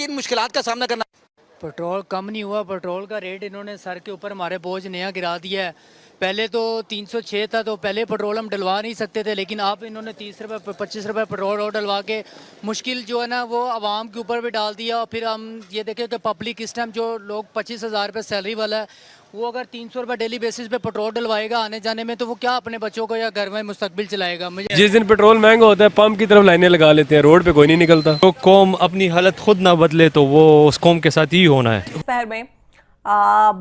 किन मुश्किलात का सामना करना? पेट्रोल कम नहीं हुआ। पेट्रोल का रेट इन्होंने सर के ऊपर हमारे बोझ नया गिरा दिया है। पहले तो 306 था, तो पहले पेट्रोल हम डलवा नहीं सकते थे, लेकिन अब इन्होंने 30 रुपये 25 रुपये पेट्रोल और डलवा के मुश्किल जो है ना वो आवाम के ऊपर भी डाल दिया। और फिर हम ये देखें कि पब्लिक इस टाइम जो लोग 25,000 रुपये सैलरी वाला है, वो अगर 300 रुपये डेली बेसिस पे पेट्रोल डलवाएगा आने जाने में, तो वो क्या अपने बच्चों को या घर में मुस्तकबिल चलाएगा? मुझे जिस दिन पेट्रोल महंगा होता है पंप की तरफ लाइनें लगा लेते हैं, रोड पे कोई नहीं निकलता। तो कौम अपनी हालत खुद ना बदले तो वो उस कौम के साथ ही होना है। शहर में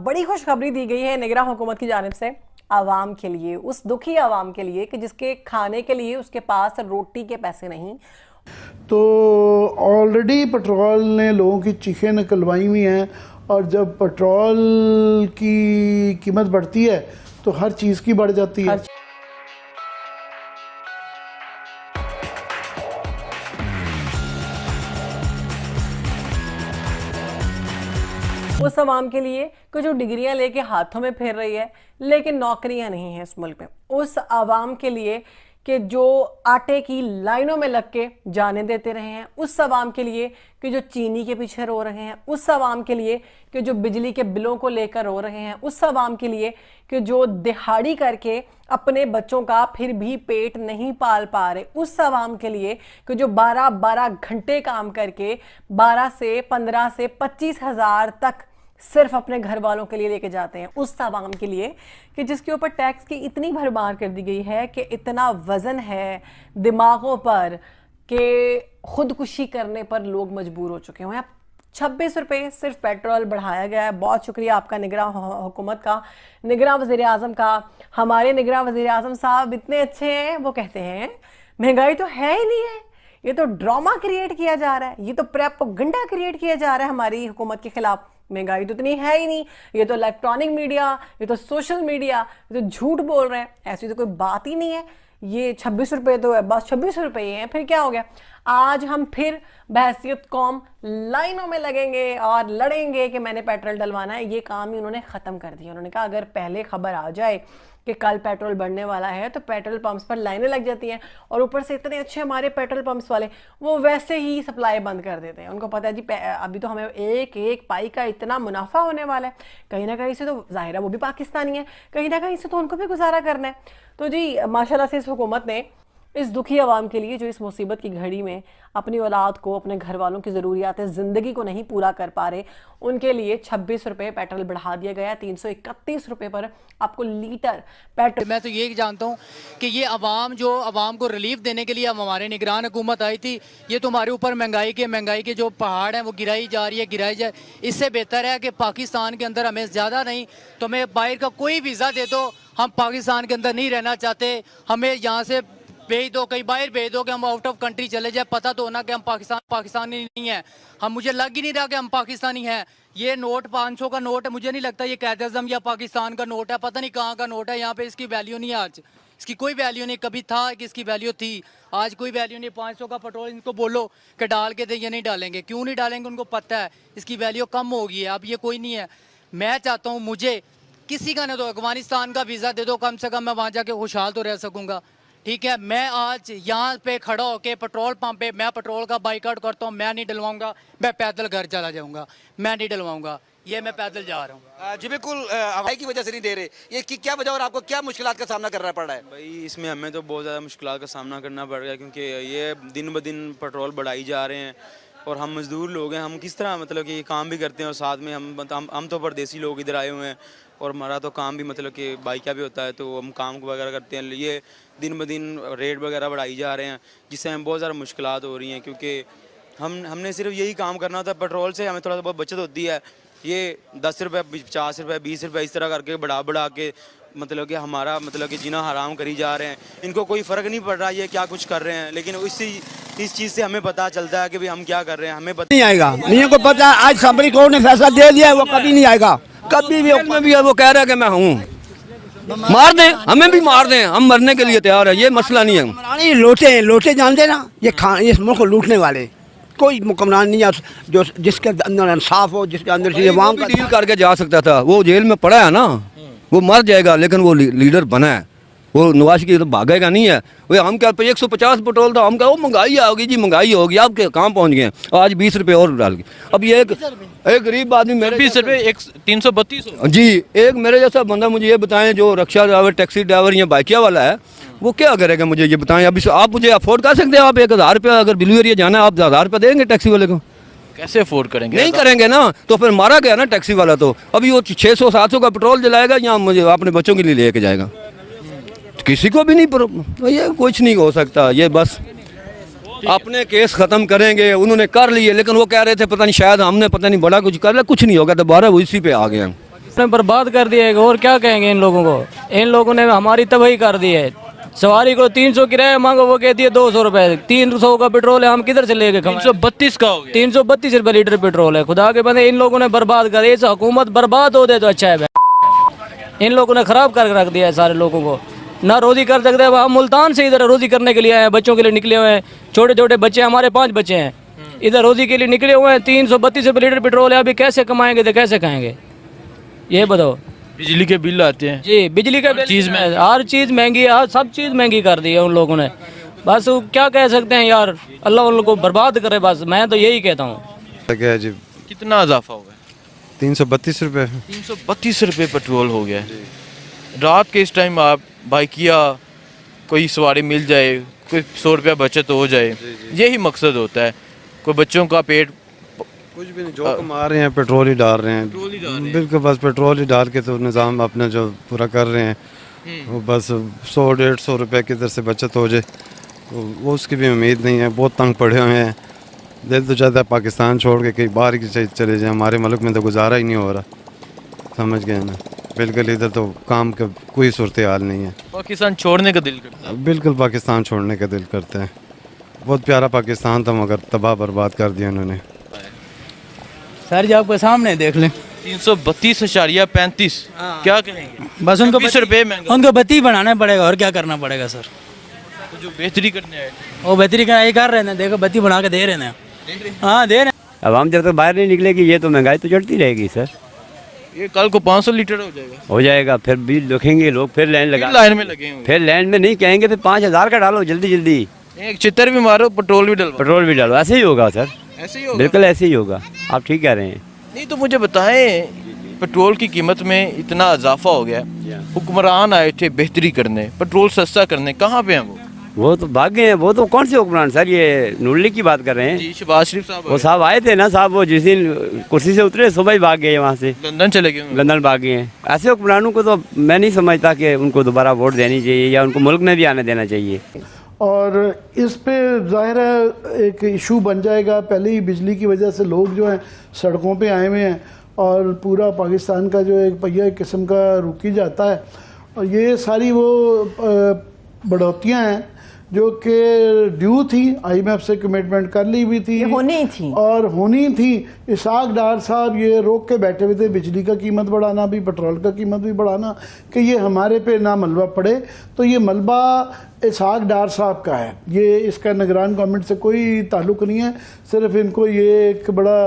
बड़ी खुशखबरी दी गई है निगरान हुकूमत की जानिब से आवाम के लिए, उस दुखी आवाम के लिए कि जिसके खाने के लिए उसके पास रोटी के पैसे नहीं। तो ऑलरेडी पेट्रोल ने लोगों की चीखें निकलवाई हुई हैं, और जब पेट्रोल की कीमत बढ़ती है तो हर चीज़ की बढ़ जाती है। उस आवाम के लिए कि जो डिग्रियां लेके हाथों में फिर रही है लेकिन नौकरियां नहीं हैं इस मुल्क में। उस आवाम के लिए कि जो आटे की लाइनों में लग के जाने देते रहे हैं। उस आवाम के लिए कि जो चीनी के पीछे रो रहे हैं। उस आवाम के लिए कि जो बिजली के बिलों को लेकर रो रहे हैं। उस आवाम के लिए कि जो दिहाड़ी करके अपने बच्चों का फिर भी पेट नहीं पाल पा रहे। उस आवाम के लिए कि जो 12-12 घंटे काम करके 12 से 15 से 25 हज़ार तक सिर्फ अपने घर वालों के लिए लेके जाते हैं। उस आवाम के लिए कि जिसके ऊपर टैक्स की इतनी भरमार कर दी गई है कि इतना वजन है दिमागों पर कि खुदकुशी करने पर लोग मजबूर हो चुके हैं। 26 रुपये सिर्फ पेट्रोल बढ़ाया गया है। बहुत शुक्रिया आपका निगरान हुकूमत का, निगरान वज़ीर आज़म का। हमारे निगरान वज़ीर आज़म साहब इतने अच्छे हैं, वो कहते हैं महंगाई तो है ही नहीं है, ये तो ड्रामा क्रिएट किया जा रहा है, ये तो प्रोपेगेंडा क्रिएट किया जा रहा है हमारी हुकूमत के खिलाफ। महंगाई तो इतनी है ही नहीं, ये तो इलेक्ट्रॉनिक मीडिया, ये तो सोशल मीडिया, ये तो झूठ बोल रहे हैं, ऐसी तो कोई बात ही नहीं है। ये 26 रुपये तो है, बस 26 रुपये ही हैं, फिर क्या हो गया? आज हम फिर बहैसियत कौम लाइनों में लगेंगे और लड़ेंगे कि मैंने पेट्रोल डलवाना है। ये काम ही उन्होंने ख़त्म कर दिया। उन्होंने कहा अगर पहले खबर आ जाए कि कल पेट्रोल बढ़ने वाला है तो पेट्रोल पंप्स पर लाइनें लग जाती हैं, और ऊपर से इतने अच्छे हमारे पेट्रोल पंप्स वाले वो वैसे ही सप्लाई बंद कर देते हैं। उनको पता है जी अभी तो हमें एक एक पाई का इतना मुनाफा होने वाला है, कहीं ना कहीं से तो जाहिर है वो भी पाकिस्तानी है, कहीं ना कहीं से तो उनको भी गुजारा करना है। तो जी माशाल्लाह से इस हुकूमत ने इस दुखी आवाम के लिए जो इस मुसीबत की घड़ी में अपनी औलाद को, अपने घर वालों की ज़रूरियात ज़िंदगी को नहीं पूरा कर पा रहे, उनके लिए 26 रुपये पेट्रोल बढ़ा दिया गया। 331 रुपये पर आपको लीटर पेट्रोल। मैं तो ये जानता हूँ कि ये आवाम जो आवाम को रिलीफ देने के लिए अब हमारे निगरान हुकूमत आई थी, ये तो हमारे ऊपर महंगाई के जो पहाड़ हैं वो गिराई जा रही है, गिराई जाए। इससे बेहतर है कि पाकिस्तान के अंदर हमें ज़्यादा नहीं तो हमें बाहर का कोई वीज़ा दे दो, हम पाकिस्तान के अंदर नहीं रहना चाहते, हमें यहाँ से भेज दो, कहीं बाहर भेज दो कि हम आउट ऑफ कंट्री चले जाए। पता तो होना कि हम पाकिस्तानी नहीं है, हम मुझे लग ही नहीं रहा कि हम पाकिस्तानी हैं। ये नोट 500 का नोट है, मुझे नहीं लगता ये कायदे आज़म या पाकिस्तान का नोट है, पता नहीं कहाँ का नोट है। यहाँ पे इसकी वैल्यू नहीं है, आज इसकी कोई वैल्यू नहीं। कभी था कि इसकी वैल्यू थी, आज कोई वैल्यू नहीं। 500 का पेट्रोल इनको बोलो कि डाल के दे, ये नहीं डालेंगे। क्यों नहीं डालेंगे? उनको पता है इसकी वैल्यू कम होगी। अब ये कोई नहीं है। मैं चाहता हूँ मुझे किसी का ना दो, अफगानिस्तान का वीज़ा दे दो, कम से कम मैं वहाँ जाके खुशहाल तो रह सकूँगा। ठीक है, मैं आज यहाँ पे खड़ा होके पेट्रोल पंप पे मैं पेट्रोल का बाइकआउट करता हूँ। मैं नहीं डलवाऊंगा, मैं पैदल घर चला जाऊँगा, मैं नहीं डलवाऊंगा, ये मैं पैदल जा रहा हूँ। जी बिल्कुल, महंगाई की वजह से नहीं दे रहे, ये की क्या वजह और आपको क्या मुश्किलात का सामना करना पड़ रहा है? भाई इसमें हमें तो बहुत ज़्यादा मुश्किलात का सामना करना पड़ रहा है, क्योंकि ये दिन ब दिन पेट्रोल बढ़ाई जा रहे हैं और हम मज़दूर लोग हैं। हम किस तरह मतलब कि काम भी करते हैं और साथ में हम तो परदेसी लोग इधर आए हुए हैं और हमारा तो काम भी मतलब कि बाइक का भी होता है, तो हम काम वगैरह करते हैं। ये दिन ब दिन रेट वगैरह बढ़ाई जा रहे हैं, जिससे हमें बहुत ज़्यादा मुश्किलात हो रही हैं, क्योंकि हमने सिर्फ यही काम करना होता है। पेट्रोल से हमें थोड़ा सा बहुत बचत होती है। ये 10 रुपये 50 रुपये 20 रुपये इस तरह करके बढ़ा के मतलब कि हमारा मतलब कि जीना हराम करी जा रहे हैं। इनको कोई फ़र्क नहीं पड़ रहा ये क्या कुछ कर रहे हैं, लेकिन इस चीज़ से हमें पता चलता है कि भाई हम क्या कर रहे हैं। हमें पता नहीं आएगा, नहीं को पता है। आज सुप्रीम कोर्ट ने फैसला दे दिया है, वो कभी नहीं आएगा, कभी भी। में भी है, वो कह रहा है कि मैं हूँ, मार दें, हमें भी मार दें, हम मरने के लिए तैयार है, ये मसला नहीं है। लोटे जानते ना, ये इस मुल्क को लूटने वाले कोई मुकम्मल नहीं है जो जिसके अंदर इंसाफ हो, जिसके अंदर से वो डील करके जा सकता था। वो जेल में पड़ा है ना, वो मर जाएगा, लेकिन वो लीडर बना है, वो नवाज की तो भागेगा नहीं है। वो हम क्या 150 पेट्रोल था, हम क्या वो महंगाई होगी जी, महंगाई होगी। आप कहाँ पहुँच गए? आज 20 रुपये और डाल के। अब ये एक गरीब आदमी मेरे 20 रुपये 332 जी, एक मेरे जैसा बंदा मुझे ये बताएं जो रिक्शा ड्राइवर, टैक्सी ड्राइवर या बाइकिया वाला है, वो क्या करेगा? मुझे ये बताएं। अभी आप मुझे अफोर्ड कर सकते हैं? आप 1000 रुपये अगर बिलू एरिया जाना है, आप 1000 रुपये देंगे टैक्सी वाले को? कैसे अफोर्ड करेंगे? नहीं करेंगे ना, तो फिर मारा गया ना टैक्सी वाला। तो अभी वो 600-700 का पेट्रोल जलाएगा या मुझे अपने बच्चों के लिए लेके जाएगा? किसी को भी नहीं तो ये कुछ नहीं हो सकता। ये बस अपने केस ख़त्म करेंगे। उन्होंने कर लिए, लेकिन वो कह रहे थे पता नहीं शायद हमने पता नहीं बड़ा कुछ कर लिया, कुछ नहीं होगा। दोबारा वो इसी पे आ गए हैं। उसने बर्बाद कर दिया है। और क्या कहेंगे इन लोगों को? इन लोगों ने हमारी तबाही कर दी है। सवारी को 300 किराया मांगो, वो कहती है 200 रुपए। 300 का पेट्रोल है, हम किधर से लेके खाएं? 332 का हो गया। 332 रुपए लीटर पेट्रोल है। खुदा के बंदे, इन लोगों ने बर्बाद कर दिया। इस हुकूमत बर्बाद हो दे तो अच्छा है। इन लोगों ने खराब कर रख दिया है सारे लोगों को। ना रोजी कर सकते हैं। हम मुल्तान से इधर रोजी करने के लिए आए हैं, बच्चों के लिए निकले हुए हैं। छोटे छोटे बच्चे, हमारे 5 बच्चे हैं, इधर रोजी के लिए निकले हुए हैं। 332 रुपये लीटर पेट्रोल है। अभी कैसे कमाएंगे तो कैसे खाएंगे? ये बताओ। बिजली के बिल आते हैं जी, बिजली का चीज़ में हर चीज़ महंगी है। सब चीज़ महंगी कर दी है उन लोगों ने। बस वो क्या कह सकते हैं यार, अल्लाह उन लोगों को बर्बाद करे। बस मैं तो यही कहता हूँ। क्या जी? कितना इजाफा हो गया? 332 रुपये। 332 रुपये पेट्रोल हो गया। रात के इस टाइम आप बाइकिया कोई सवारी मिल जाए, कोई 100 रुपया बचत हो जाए, यही मकसद होता है। कोई बच्चों का पेट कुछ भी नहीं, जो कमा रहे हैं पेट्रोल ही डाल रहे हैं। बिल्कुल, बस पेट्रोल ही डाल के तो निज़ाम अपना जो पूरा कर रहे हैं। वो बस 100-150 रुपये किधर से बचत हो जाए, तो वो उसकी भी उम्मीद नहीं है। बहुत तंग पड़े हुए हैं। दिल तो चाहता है पाकिस्तान छोड़ के कहीं बाहर की चले जाए। हमारे मुल्क में तो गुजारा ही नहीं हो रहा, समझ गए ना? बिल्कुल, इधर तो काम का कोई सूरत हाल नहीं है। पाकिस्तान छोड़ने का दिल करता है? बिल्कुल, पाकिस्तान छोड़ने का दिल करते हैं। बहुत प्यारा पाकिस्तान था, मगर तबाह बर्बाद कर दिया उन्होंने। सर जी आपके सामने देख लें। 332.35 क्या कहेंगे? बस उनको 20 रुपये महंगा। उनको बत्ती बनाना पड़ेगा और क्या करना पड़ेगा सर? तो जो बेहतरी करने आए वो बेहतरी का ये कर रहे हैं। देखो बत्ती बना के दे रहे हैं। हाँ दे रहे हैं। अब हम जब तक बाहर नहीं निकलेगी ये तो महंगाई तो चढ़ती रहेगी सर। ये कल को 500 लीटर हो जाएगा। हो जाएगा, फिर बिल देखेंगे लोग, फिर लाइन लगा, लाइन में लगे होंगे। फिर लाइन में नहीं कहेंगे, फिर 5000 का डालो जल्दी जल्दी। एक चित्र भी मारो, पेट्रोल भी डालो। ऐसे ही होगा सर, ऐसे ही होगा। बिल्कुल ऐसे ही होगा। आप ठीक कह रहे हैं। नहीं तो मुझे बताएं, पेट्रोल की कीमत में इतना इजाफा हो गया, हुक्मरान आए थे बेहतरी करने, पेट्रोल सस्ता करने, कहाँ पे हैं वो तो भाग गए हैं। वो तो कौन से हुक्मरान सर? ये नूरली की बात कर रहे हैं जी, शहबाज शरीफ साहब। वो साहब आए थे ना साहब, वो जिस दिन कुर्सी से उतरे सुबह ही भाग गए वहाँ से, लंदन चले गए। लंदन भाग गए हैं। ऐसे हुक्मरानों को तो मैं नहीं समझता कि उनको दोबारा वोट देनी चाहिए या उनको मुल्क में भी आने देना चाहिए। और इस पे ज़ाहिर है एक इशू बन जाएगा। पहले ही बिजली की वजह से लोग जो हैं सड़कों पे आए हुए हैं और पूरा पाकिस्तान का जो एक पहिया एक किस्म का रुक ही जाता है। और ये सारी वो बढ़ोतियाँ हैं जो कि ड्यू थी, IMF से कमिटमेंट कर ली हुई थी, होनी थी और होनी थी। इसाक डार साहब ये रोक के बैठे हुए थे बिजली का कीमत बढ़ाना भी, पेट्रोल का कीमत भी बढ़ाना, कि ये हमारे पे ना मलबा पड़े। तो ये मलबा इसाक डार साहब का है, ये इसका निगरान गवर्नमेंट से कोई ताल्लुक़ नहीं है। सिर्फ इनको ये एक बड़ा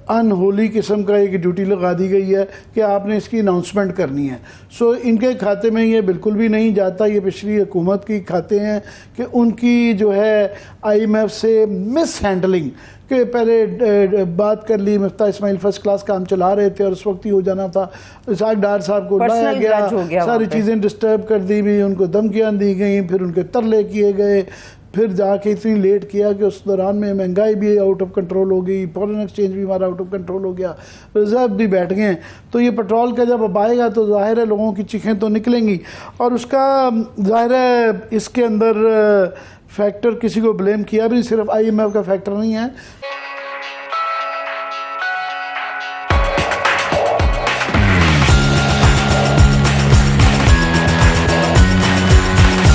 अनहोली किस्म का एक ड्यूटी लगा दी गई है कि आपने इसकी अनाउंसमेंट करनी है। सो इनके खाते में ये बिल्कुल भी नहीं जाता। ये पिछली हुकूमत की खाते हैं कि उनकी जो है IMF से मिस हैंडलिंग के पहले बात कर ली। मिफ्ता इस्माइल फर्स्ट क्लास काम चला रहे थे और उस वक्त ही हो जाना था। इसाक डार साहब को लाया गया, सारी चीज़ें डिस्टर्ब कर दी हुई, उनको धमकियाँ दी गई, फिर उनके तरले किए गए, फिर जाके इतनी लेट किया कि उस दौरान में महंगाई भी आउट ऑफ कंट्रोल हो गई, फॉरेन एक्सचेंज भी हमारा आउट ऑफ कंट्रोल हो गया, रिजर्व भी बैठ गए। तो ये पेट्रोल का जब अब आएगा तो ज़ाहिर है लोगों की चीखें तो निकलेंगी। और उसका ज़ाहिर है इसके अंदर फैक्टर किसी को ब्लेम किया भी, सिर्फ IMF का फैक्टर नहीं है।